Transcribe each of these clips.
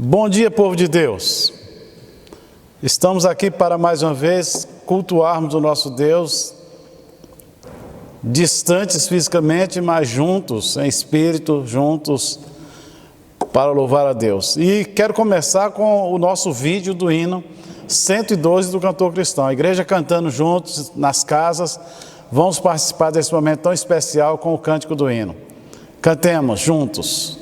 Bom dia, povo de Deus. Estamos aqui para mais uma vez cultuarmos o nosso Deus, distantes fisicamente, mas juntos, em espírito, juntos, para louvar a Deus. E quero começar com o nosso vídeo do hino 112 do Cantor Cristão. A igreja cantando juntos nas casas. Vamos participar desse momento tão especial com o cântico do hino. Cantemos juntos.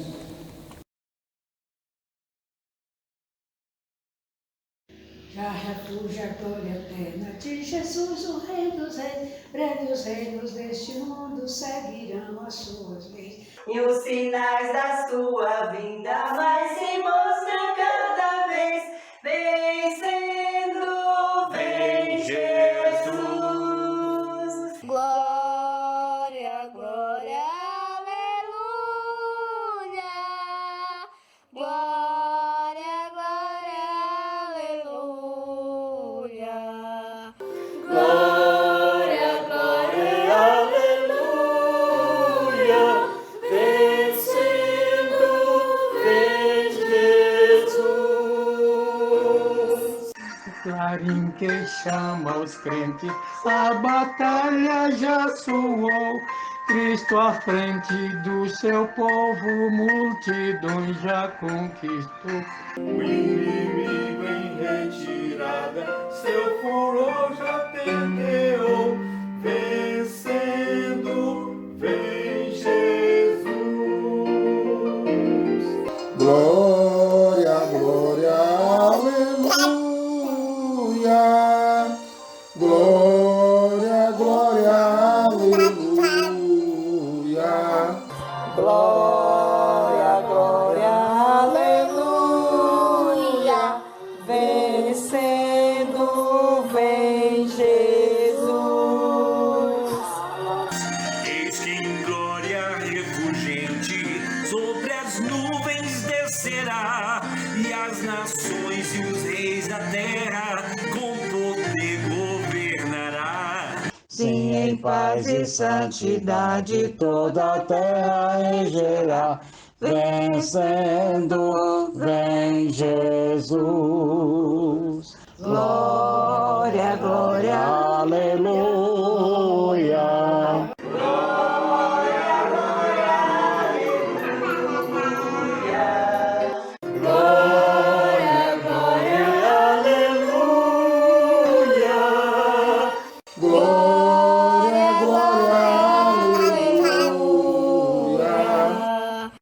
Já refúgio a glória eterna de Jesus, o Rei dos Reis, breve os reinos deste mundo seguirão as suas leis. E os sinais da sua vinda mais se mostram cada vez, vencendo, vem Jesus. Glória, glória, aleluia. Glória, glória, aleluia. Glória, glória, aleluia. Vencendo, vem Jesus. Clarim que chama os crentes, a batalha já soou. Cristo à frente do seu povo, multidões já conquistou. O inimigo em retirada, seu furor já perdeu, vencendo, vem Jesus. Glória, glória, aleluia. Glória, glória, aleluia. Glória, glória, aleluia. Vencendo, vem Jesus. Eis que em glória refulgente sobre as nuvens descerá, e as nações e os reis da terra com poder governará. Sim, em paz e santidade toda a terra regerá, vencendo, vem Jesus. Glória, glória, Aleluia. Glória, glória, aleluia. Glória, glória, aleluia.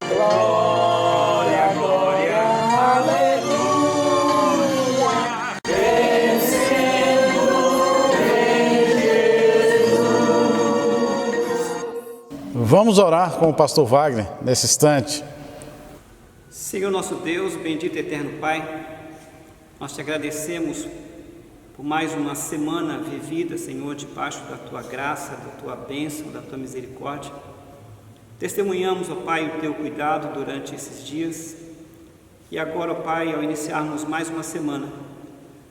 Glória, glória, aleluia. Vamos orar com o pastor Wagner nesse instante. Senhor nosso Deus, bendito e eterno Pai, nós te agradecemos por mais uma semana vivida, Senhor, debaixo da Tua graça, da Tua bênção, da Tua misericórdia. Testemunhamos, ó Pai, o Teu cuidado durante esses dias. E agora, ó Pai, ao iniciarmos mais uma semana,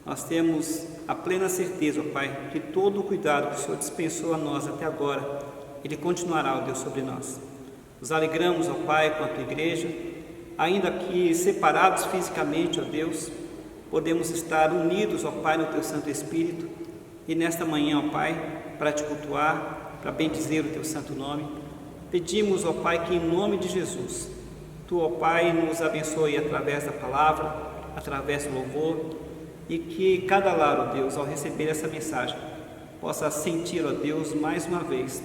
nós temos a plena certeza, ó Pai, que todo o cuidado que o Senhor dispensou a nós até agora, Ele continuará, ó Deus, sobre nós. Nos alegramos, ó Pai, com a Tua igreja, ainda que separados fisicamente, ó Deus, podemos estar unidos, ó Pai, no Teu Santo Espírito, e nesta manhã, ó Pai, para Te cultuar, para bendizer o Teu santo nome, pedimos, ó Pai, que em nome de Jesus, Tu, ó Pai, nos abençoe através da palavra, através do louvor, e que cada lar, ó Deus, ao receber essa mensagem, possa sentir, ó Deus, mais uma vez,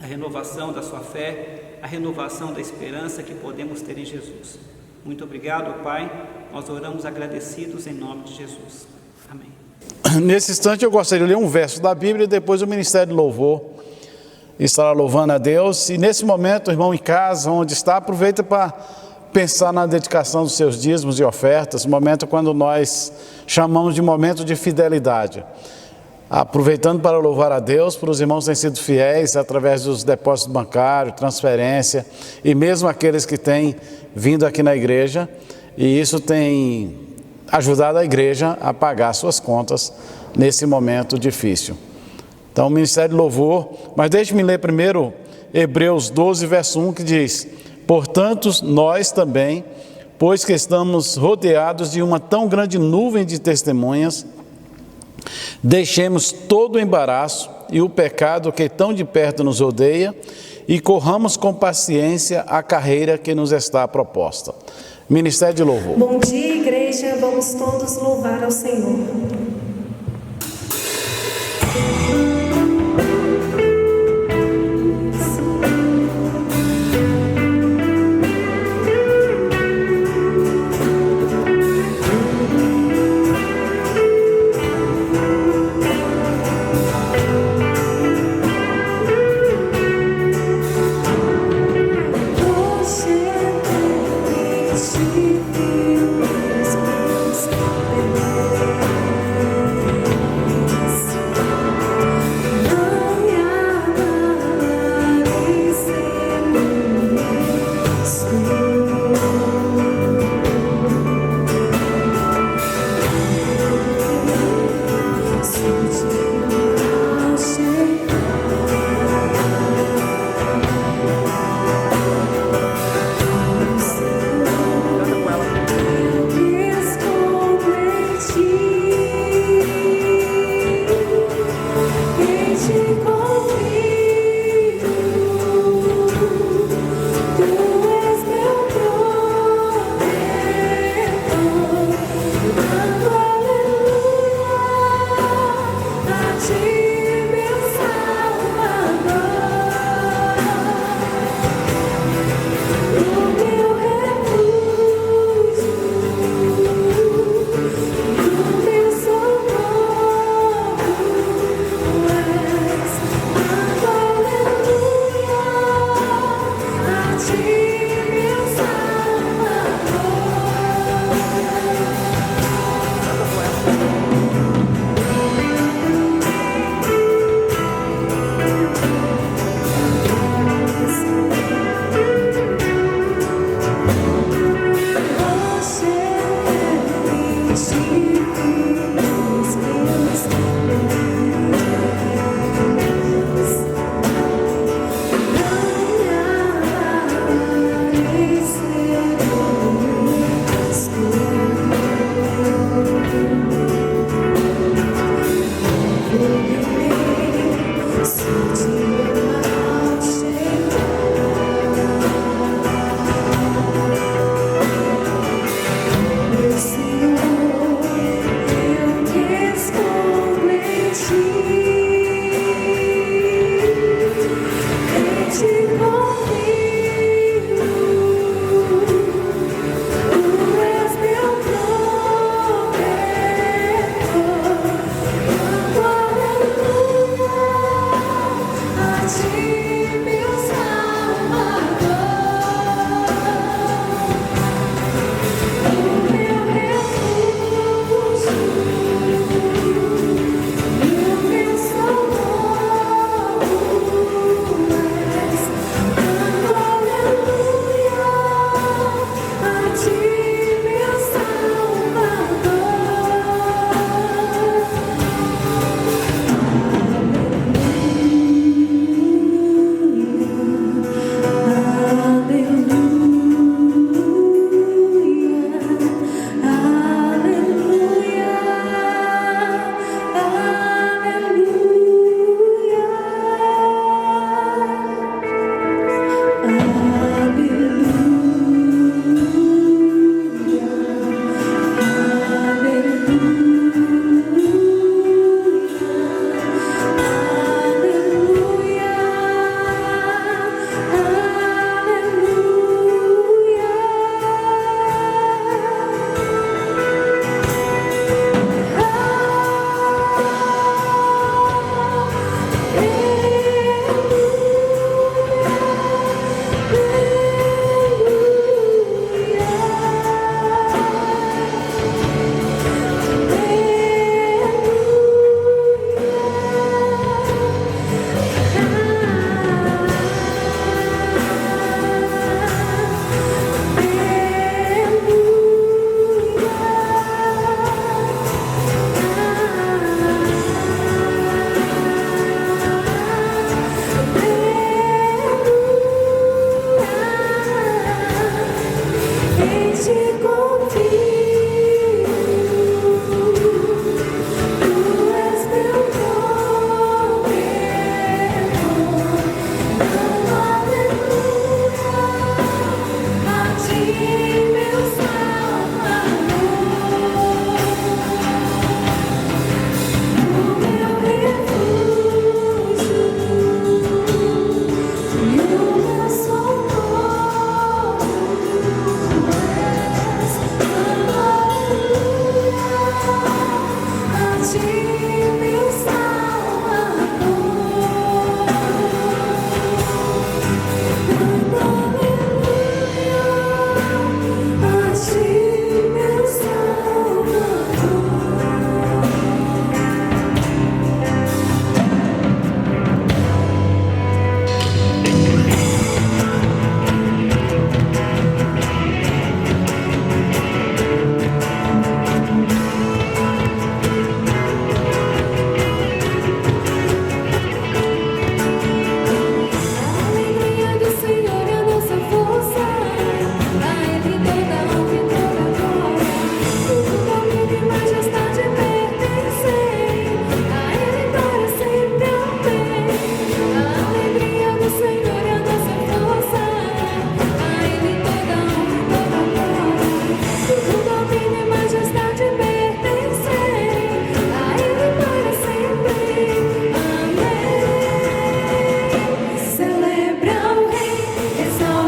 a renovação da sua fé, a renovação da esperança que podemos ter em Jesus. Muito obrigado, Pai. Nós oramos agradecidos em nome de Jesus. Amém. Nesse instante eu gostaria de ler um verso da Bíblia e depois o Ministério de Louvor estará louvando a Deus. E nesse momento, irmão, em casa, onde está, aproveita para pensar na dedicação dos seus dízimos e ofertas, momento quando nós chamamos de momento de fidelidade. Aproveitando para louvar a Deus, por os irmãos que têm sido fiéis através dos depósitos bancários, transferência, e mesmo aqueles que têm vindo aqui na igreja, e isso tem ajudado a igreja a pagar suas contas nesse momento difícil. Então, o Ministério de Louvor, mas deixe-me ler primeiro Hebreus 12, verso 1, que diz: portanto, nós também, pois que estamos rodeados de uma tão grande nuvem de testemunhas, deixemos todo o embaraço e o pecado que tão de perto nos odeia e corramos com paciência a carreira que nos está proposta. Ministério de Louvor. Bom dia, igreja. Vamos todos louvar ao Senhor.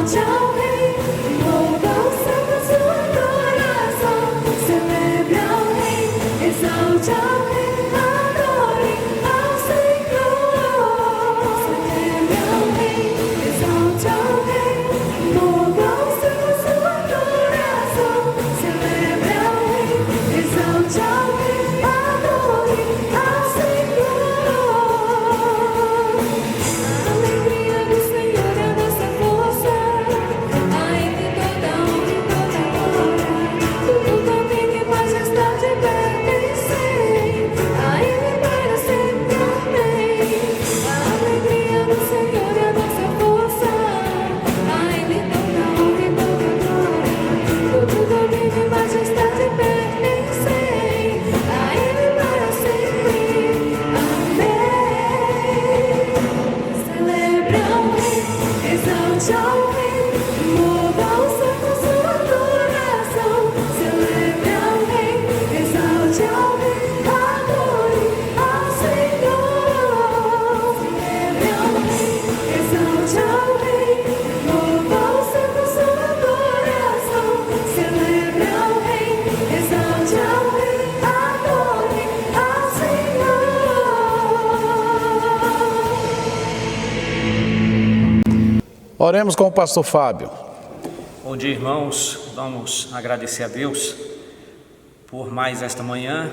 exalte ao Rei, louva o céu com sua adoração, celebre ao Rei, exalte ao Rei, adore ao Senhor, celebre ao Rei, exalte ao Rei, louva o céu com sua adoração, celebre ao Rei, exalte ao Rei, adore ao Senhor. A alegria do Senhor é a nossa força, a Ele toda honra e toda glória, tudo domínio e majestade pertencem, a Ele para sempre, amém. A alegria do Senhor é a nossa força, a Ele toda honra e toda glória, tudo domínio e majestade pertencem, a Ele para sempre, amém. Celebra ao Rei, exalte ao Rei, louva o céu com sua adoração, celebre ao Rei, exalte ao Rei, adore ao Senhor, celebre ao Rei, exalte ao Rei, louva o céu com sua adoração, celebre ao Rei, exalte ao Rei, adore ao Senhor. Oremos com o pastor Fábio. Bom dia, irmãos. Vamos agradecer a Deus por mais esta manhã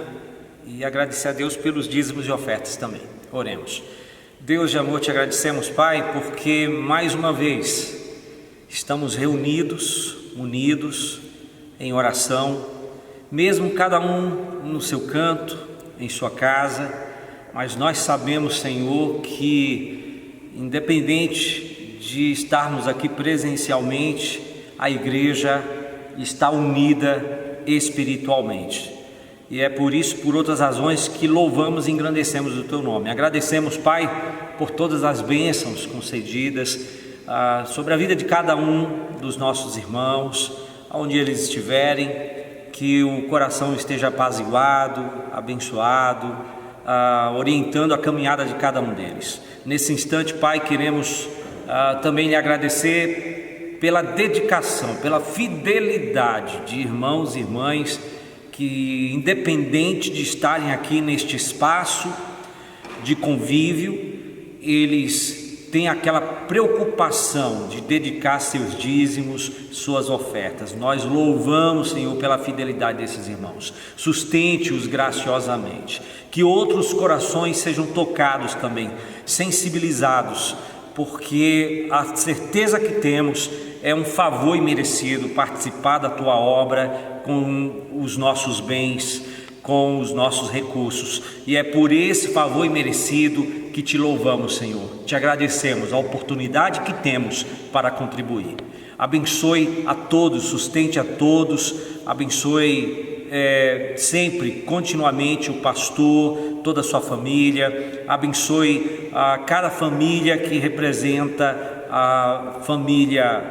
e agradecer a Deus pelos dízimos e ofertas também. Oremos. Deus de amor, te agradecemos, Pai, porque mais uma vez estamos reunidos, unidos em oração, mesmo cada um no seu canto, em sua casa, mas nós sabemos, Senhor, que independente de estarmos aqui presencialmente, a igreja está unida espiritualmente. E é por isso, por outras razões, que louvamos e engrandecemos o Teu nome. Agradecemos, Pai, por todas as bênçãos concedidas sobre a vida de cada um dos nossos irmãos, onde eles estiverem, que o coração esteja apaziguado, abençoado, orientando a caminhada de cada um deles. Nesse instante, Pai, queremos também lhe agradecer pela dedicação, pela fidelidade de irmãos e irmãs que, independente de estarem aqui neste espaço de convívio, eles têm aquela preocupação de dedicar seus dízimos, suas ofertas. Nós louvamos, Senhor, pela fidelidade desses irmãos. Sustente-os graciosamente, que outros corações sejam tocados também, sensibilizados, porque a certeza que temos é um favor imerecido participar da Tua obra com os nossos bens, com os nossos recursos, e é por esse favor imerecido que Te louvamos, Senhor. Te agradecemos a oportunidade que temos para contribuir. Abençoe a todos, sustente a todos, abençoe sempre, continuamente, o pastor, toda a sua família, abençoe cada família que representa a família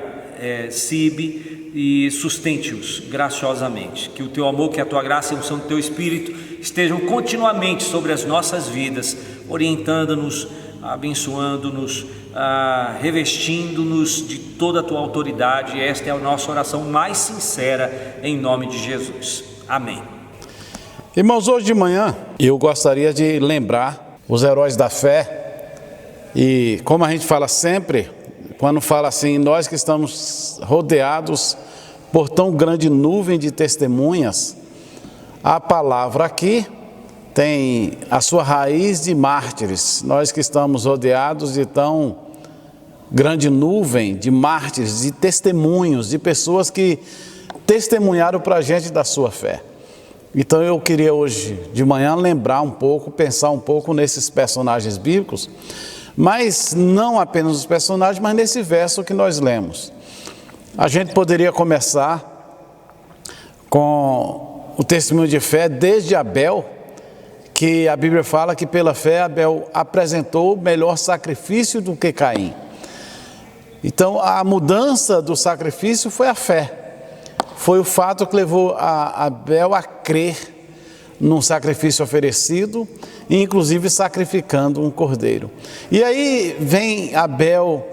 CIB e sustente-os graciosamente. Que o Teu amor, que a Tua graça e a unção do Teu Espírito estejam continuamente sobre as nossas vidas, orientando-nos, abençoando-nos, revestindo-nos de toda a Tua autoridade. Esta é a nossa oração mais sincera, em nome de Jesus. Amém. Irmãos, hoje de manhã eu gostaria de lembrar os heróis da fé. E como a gente fala sempre, quando fala assim, nós que estamos rodeados por tão grande nuvem de testemunhas, a palavra aqui tem a sua raiz de mártires. Nós que estamos rodeados de tão grande nuvem de mártires, de testemunhos, de pessoas que testemunharam para a gente da sua fé. Então eu queria hoje de manhã lembrar um pouco, pensar um pouco nesses personagens bíblicos, mas não apenas os personagens, mas nesse verso que nós lemos. A gente poderia começar com o testemunho de fé desde Abel, que a Bíblia fala que pela fé Abel apresentou melhor sacrifício do que Caim. Então a mudança do sacrifício foi a fé. Foi o fato que levou a Abel a crer num sacrifício oferecido, inclusive sacrificando um cordeiro. E aí vem Abel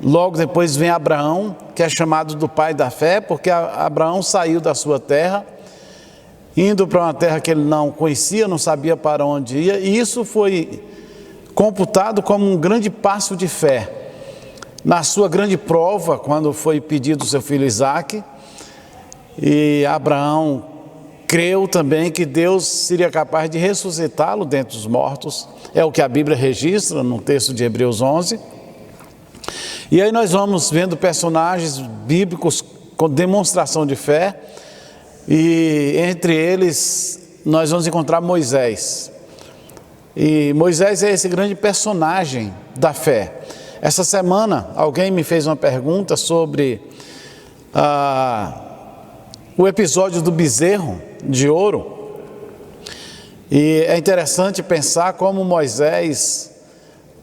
Logo depois vem Abraão, que é chamado do pai da fé, porque Abraão saiu da sua terra, indo para uma terra que ele não conhecia, não sabia para onde ia, e isso foi computado como um grande passo de fé. Na sua grande prova, quando foi pedido o seu filho Isaque, e Abraão creu também que Deus seria capaz de ressuscitá-lo dentre os mortos, é o que a Bíblia registra no texto de Hebreus 11. E aí nós vamos vendo personagens bíblicos com demonstração de fé, e entre eles nós vamos encontrar Moisés. E Moisés é esse grande personagem da fé. Essa semana alguém me fez uma pergunta sobre o episódio do bezerro de ouro. E é interessante pensar como Moisés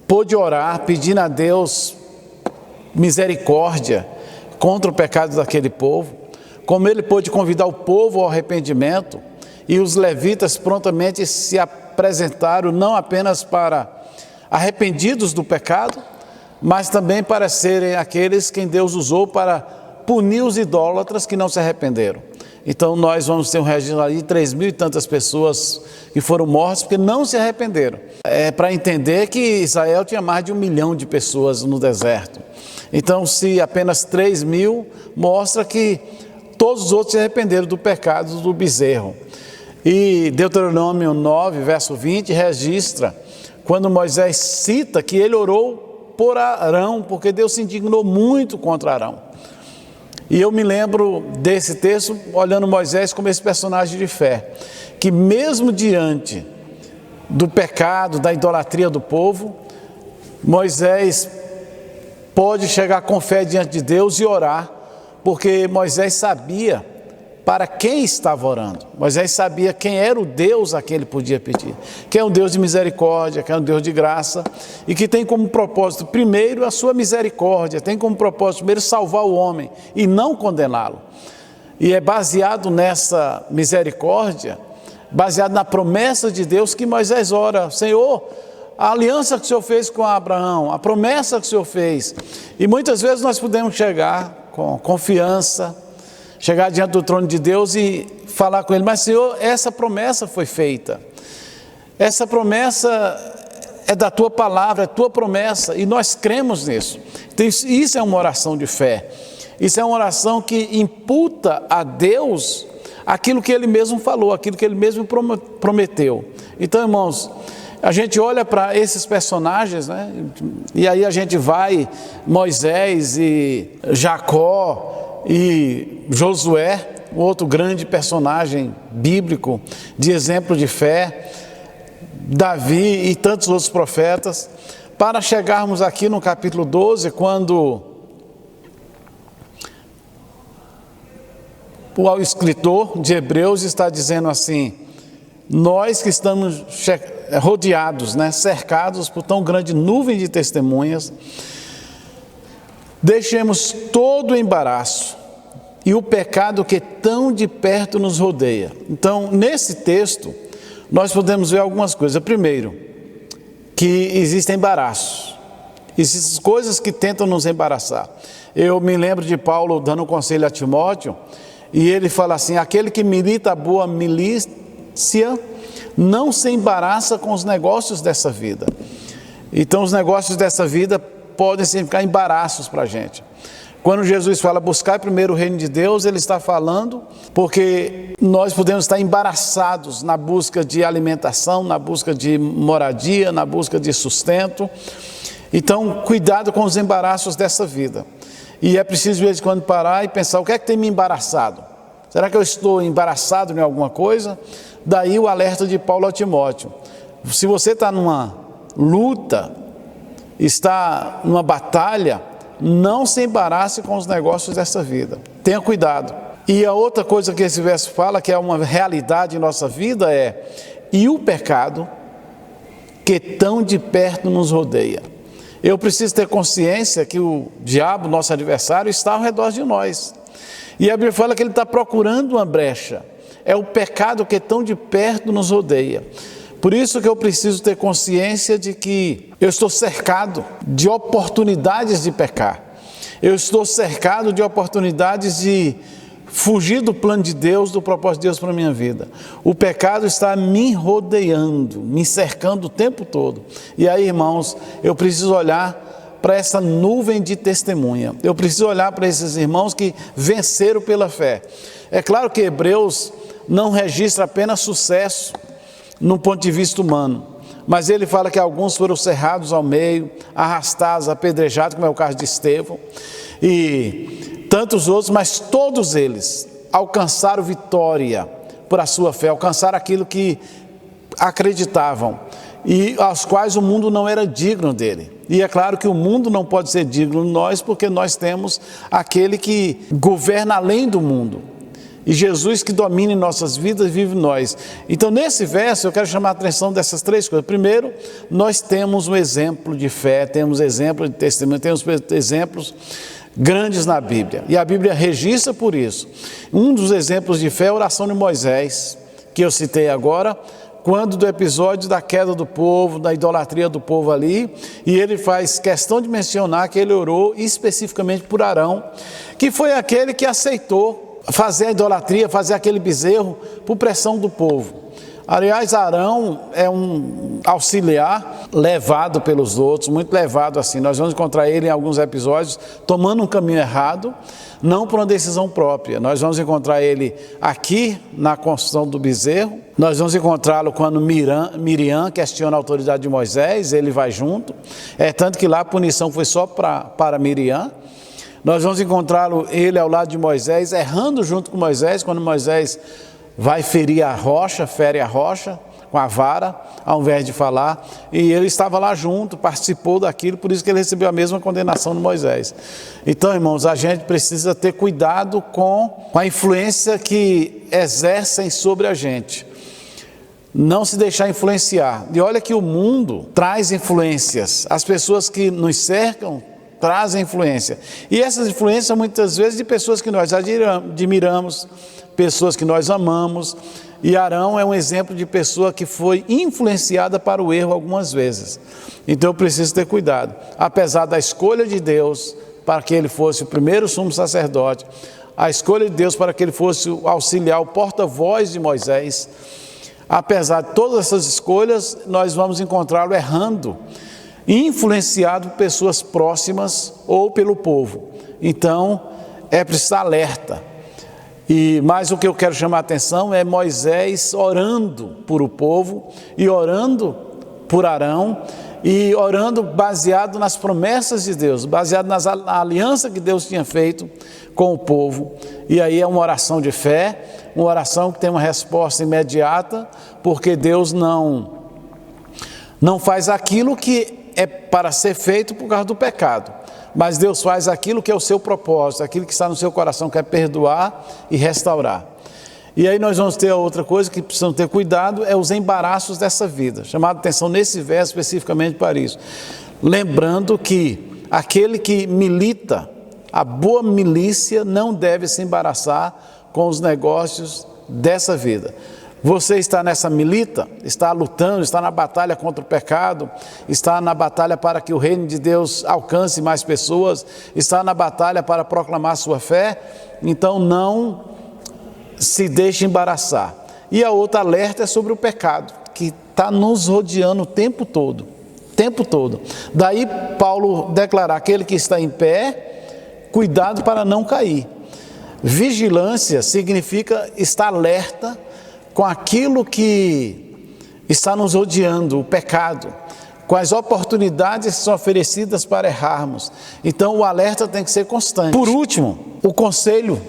pôde orar pedindo a Deus misericórdia contra o pecado daquele povo, como ele pôde convidar o povo ao arrependimento, e os levitas prontamente se apresentaram não apenas para arrependidos do pecado, mas também para serem aqueles quem Deus usou para punir os idólatras que não se arrependeram. Então nós vamos ter um registro ali de 3.000 e tantas pessoas que foram mortas porque não se arrependeram. É para entender que Israel tinha mais de 1 milhão de pessoas no deserto. Então, se apenas 3.000, mostra que todos os outros se arrependeram do pecado do bezerro. E Deuteronômio 9, verso 20, registra quando Moisés cita que ele orou por Arão, porque Deus se indignou muito contra Arão. E eu me lembro desse texto olhando Moisés como esse personagem de fé, que mesmo diante do pecado, da idolatria do povo, Moisés pode chegar com fé diante de Deus e orar, porque Moisés sabia para quem estava orando. Moisés sabia quem era o Deus a quem ele podia pedir, que é um Deus de misericórdia, que é um Deus de graça, e que tem como propósito primeiro a sua misericórdia, tem como propósito primeiro salvar o homem e não condená-lo. E é baseado nessa misericórdia, baseado na promessa de Deus, que Moisés ora: Senhor, a aliança que o Senhor fez com Abraão, a promessa que o Senhor fez. E muitas vezes nós podemos chegar com confiança, chegar diante do trono de Deus e falar com Ele: mas Senhor, essa promessa foi feita, essa promessa é da Tua palavra, é Tua promessa, e nós cremos nisso. Então, isso é uma oração de fé, isso é uma oração que imputa a Deus aquilo que Ele mesmo falou, aquilo que Ele mesmo prometeu. Então, irmãos, a gente olha para esses personagens, né? E aí a gente vai, Moisés e Jacó e Josué, outro grande personagem bíblico de exemplo de fé, Davi e tantos outros profetas, para chegarmos aqui no capítulo 12, quando o escritor de Hebreus está dizendo assim: nós que estamos rodeados, né, cercados por tão grande nuvem de testemunhas, deixemos todo o embaraço e o pecado que tão de perto nos rodeia. Então, nesse texto, nós podemos ver algumas coisas. Primeiro, que existem embaraços, existem coisas que tentam nos embaraçar. Eu me lembro de Paulo dando um conselho a Timóteo, e ele fala assim: aquele que milita a boa milícia não se embaraça com os negócios dessa vida. Então os negócios dessa vida podem significar embaraços para a gente. Quando Jesus fala buscar primeiro o reino de Deus, Ele está falando porque nós podemos estar embaraçados na busca de alimentação, na busca de moradia, na busca de sustento. Então cuidado com os embaraços dessa vida. E é preciso de vez em quando parar e pensar: o que é que tem me embaraçado? Será que eu estou embaraçado em alguma coisa? Daí o alerta de Paulo a Timóteo: se você está numa luta, está numa batalha, não se embarace com os negócios dessa vida, tenha cuidado. E a outra coisa que esse verso fala, que é uma realidade em nossa vida, é: e o pecado que tão de perto nos rodeia. Eu preciso ter consciência que o diabo, nosso adversário, está ao redor de nós, e a Bíblia fala que ele está procurando uma brecha. É o pecado que tão de perto nos rodeia. Por isso que eu preciso ter consciência de que eu estou cercado de oportunidades de pecar. Eu estou cercado de oportunidades de fugir do plano de Deus, do propósito de Deus para a minha vida. O pecado está me rodeando, me cercando o tempo todo. E aí, irmãos, eu preciso olhar para essa nuvem de testemunha. Eu preciso olhar para esses irmãos que venceram pela fé. É claro que Hebreus não registra apenas sucesso no ponto de vista humano, mas ele fala que alguns foram cerrados ao meio, arrastados, apedrejados, como é o caso de Estevão, e tantos outros, mas todos eles alcançaram vitória por a sua fé, alcançaram aquilo que acreditavam e aos quais o mundo não era digno dele. E é claro que o mundo não pode ser digno de nós, porque nós temos aquele que governa além do mundo. E Jesus que domina em nossas vidas, vive em nós. Então nesse verso eu quero chamar a atenção dessas três coisas. Primeiro, nós temos um exemplo de fé, temos exemplo de testemunho, temos exemplos grandes na Bíblia. E a Bíblia registra por isso. Um dos exemplos de fé é a oração de Moisés, que eu citei agora, quando do episódio da queda do povo, da idolatria do povo ali, e ele faz questão de mencionar que ele orou especificamente por Arão, que foi aquele que aceitou fazer a idolatria, fazer aquele bezerro por pressão do povo. Aliás, Arão é um auxiliar levado pelos outros, muito levado assim. Nós vamos encontrar ele em alguns episódios tomando um caminho errado, não por uma decisão própria. Nós vamos encontrar ele aqui na construção do bezerro. Nós vamos encontrá-lo quando Miriam questiona a autoridade de Moisés, ele vai junto. É tanto que lá a punição foi só para Miriam. Nós vamos encontrá-lo, ele ao lado de Moisés, errando junto com Moisés, quando Moisés vai ferir a rocha, fere a rocha com a vara, ao invés de falar, e ele estava lá junto, participou daquilo, por isso que ele recebeu a mesma condenação de Moisés. Então, irmãos, a gente precisa ter cuidado com a influência que exercem sobre a gente. Não se deixar influenciar. E olha que o mundo traz influências, as pessoas que nos cercam trazem influência. E essas influências muitas vezes de pessoas que nós admiramos, pessoas que nós amamos. E Arão é um exemplo de pessoa que foi influenciada para o erro algumas vezes. Então eu preciso ter cuidado. Apesar da escolha de Deus para que ele fosse o primeiro sumo sacerdote, a escolha de Deus para que ele fosse o auxiliar, o porta-voz de Moisés, apesar de todas essas escolhas, nós vamos encontrá-lo errando, influenciado por pessoas próximas ou pelo povo. Então é preciso estar alerta. Mas o que eu quero chamar a atenção é Moisés orando por o povo e orando por Arão e orando baseado nas promessas de Deus, baseado na aliança que Deus tinha feito com o povo. E aí é uma oração de fé, uma oração que tem uma resposta imediata, porque Deus não faz aquilo que é para ser feito por causa do pecado. Mas Deus faz aquilo que é o seu propósito, aquilo que está no seu coração, que é perdoar e restaurar. E aí nós vamos ter outra coisa que precisamos ter cuidado, é os embaraços dessa vida. Chamado a atenção nesse verso especificamente para isso. Lembrando que aquele que milita, a boa milícia, não deve se embaraçar com os negócios dessa vida. Você está nessa milita, está lutando, está na batalha contra o pecado, está na batalha para que o reino de Deus alcance mais pessoas, está na batalha para proclamar sua fé, então não se deixe embaraçar. E a outra alerta é sobre o pecado, que está nos rodeando o tempo todo, Daí Paulo declarar, aquele que está em pé, cuidado para não cair. Vigilância significa estar alerta com aquilo que está nos rodeando, o pecado, com as oportunidades que são oferecidas para errarmos. Então o alerta tem que ser constante. Por último, o conselho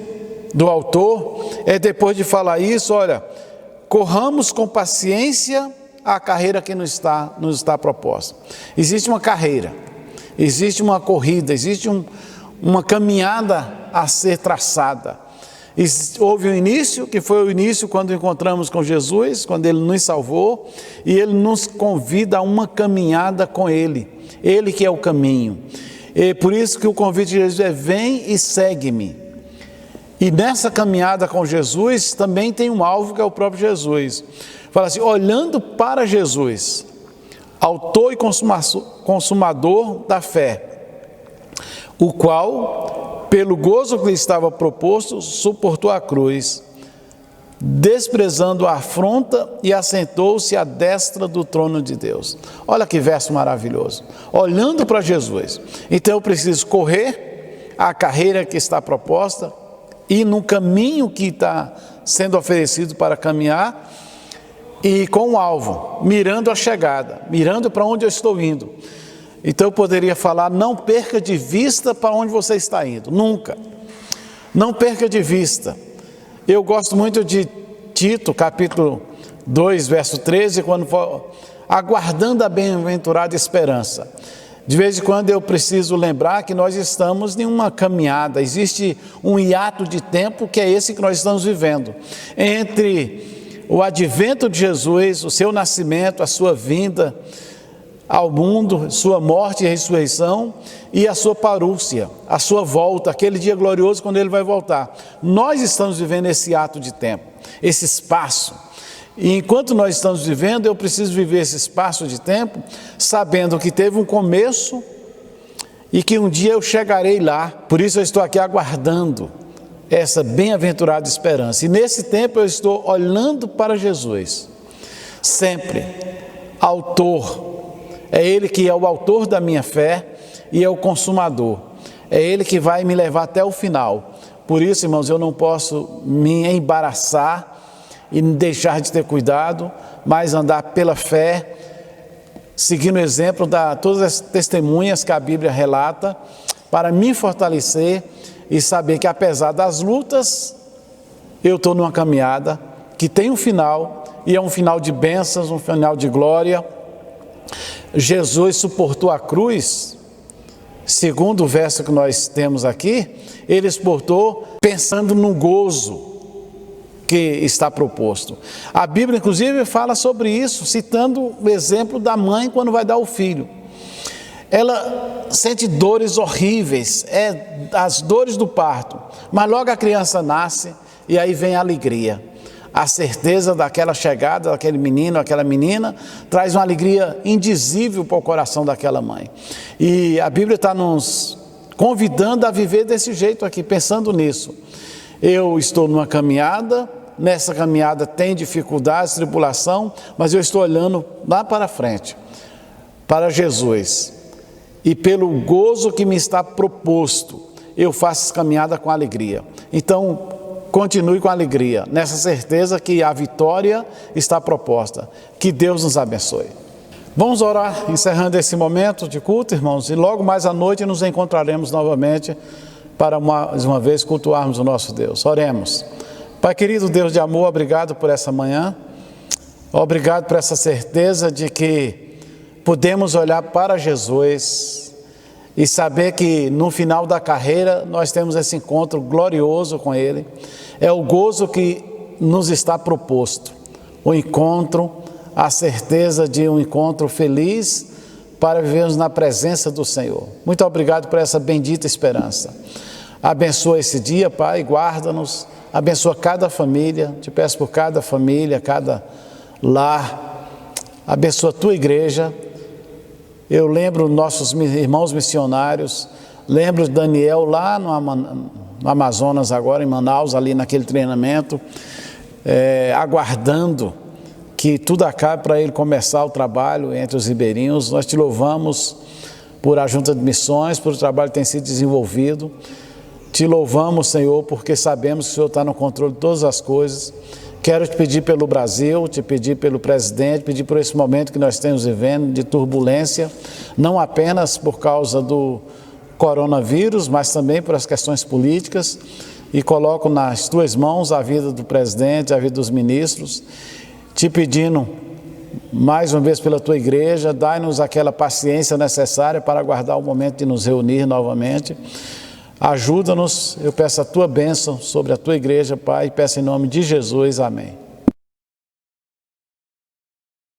do autor é, depois de falar isso, olha, corramos com paciência a carreira que nos está proposta. Existe uma carreira, existe uma corrida, existe uma caminhada a ser traçada. Houve um início, que foi o início quando encontramos com Jesus, quando Ele nos salvou, e Ele nos convida a uma caminhada com Ele, Ele que é o caminho. E por isso que o convite de Jesus é: vem e segue-me. E nessa caminhada com Jesus também tem um alvo, que é o próprio Jesus. Fala assim, olhando para Jesus, autor e consumador da fé, o qual, pelo gozo que lhe estava proposto, suportou a cruz, desprezando a afronta, e assentou-se à destra do trono de Deus. Olha que verso maravilhoso. Olhando para Jesus. Então eu preciso correr a carreira que está proposta, e no caminho que está sendo oferecido para caminhar, e com o alvo, mirando a chegada, mirando para onde eu estou indo. Então eu poderia falar: não perca de vista para onde você está indo, nunca. Não perca de vista. Eu gosto muito de Tito, capítulo 2, verso 13, quando fala: aguardando a bem-aventurada esperança. De vez em quando eu preciso lembrar que nós estamos em uma caminhada, existe um hiato de tempo que é esse que nós estamos vivendo, entre o advento de Jesus, o seu nascimento, a sua vinda ao mundo, sua morte e ressurreição, e a sua parúcia, a sua volta, aquele dia glorioso quando ele vai voltar. Nós estamos vivendo esse ato de tempo, esse espaço. E enquanto nós estamos vivendo, eu preciso viver esse espaço de tempo, sabendo que teve um começo e que um dia eu chegarei lá. Por isso eu estou aqui aguardando essa bem-aventurada esperança. E nesse tempo eu estou olhando para Jesus, sempre autor. É Ele que é o autor da minha fé e é o consumador. É Ele que vai me levar até o final. Por isso, irmãos, eu não posso me embaraçar e deixar de ter cuidado, mas andar pela fé, seguindo o exemplo de todas as testemunhas que a Bíblia relata, para me fortalecer e saber que apesar das lutas, eu estou numa caminhada que tem um final, e é um final de bênçãos, um final de glória. Jesus suportou a cruz, segundo o verso que nós temos aqui, ele suportou pensando no gozo que está proposto. A Bíblia inclusive fala sobre isso, citando o exemplo da mãe quando vai dar o filho. Ela sente dores horríveis, as dores do parto, mas logo a criança nasce e aí vem a alegria. A certeza daquela chegada, daquele menino, aquela menina, traz uma alegria indizível para o coração daquela mãe. E a Bíblia está nos convidando a viver desse jeito aqui, pensando nisso. Eu estou numa caminhada, nessa caminhada tem dificuldades, tribulação, mas eu estou olhando lá para frente, para Jesus. E pelo gozo que me está proposto, eu faço essa caminhada com alegria. Então, continue com alegria, nessa certeza que a vitória está proposta. Que Deus nos abençoe. Vamos orar, encerrando esse momento de culto, irmãos, e logo mais à noite nos encontraremos novamente para mais uma vez cultuarmos o nosso Deus. Oremos. Pai querido, Deus de amor, obrigado por essa manhã, obrigado por essa certeza de que podemos olhar para Jesus e saber que no final da carreira nós temos esse encontro glorioso com Ele. É o gozo que nos está proposto, o encontro, a certeza de um encontro feliz para vivermos na presença do Senhor. Muito obrigado por essa bendita esperança. Abençoa esse dia, Pai, guarda-nos, abençoa cada família, te peço por cada família, cada lar, abençoa a tua igreja. Eu lembro nossos irmãos missionários, lembro de Daniel lá no Amazonas agora, em Manaus, ali naquele treinamento, aguardando que tudo acabe para ele começar o trabalho entre os ribeirinhos. Nós te louvamos por a Junta de Missões, por o trabalho que tem sido desenvolvido. Te louvamos, Senhor, porque sabemos que o Senhor está no controle de todas as coisas. Quero te pedir pelo Brasil, te pedir pelo presidente, pedir por esse momento que nós estamos vivendo de turbulência, não apenas por causa do coronavírus, mas também por as questões políticas, e coloco nas tuas mãos a vida do presidente, a vida dos ministros, te pedindo mais uma vez pela tua igreja, dai-nos aquela paciência necessária para aguardar o momento de nos reunir novamente. Ajuda-nos, eu peço a tua bênção sobre a tua igreja, Pai, e peço em nome de Jesus, amém.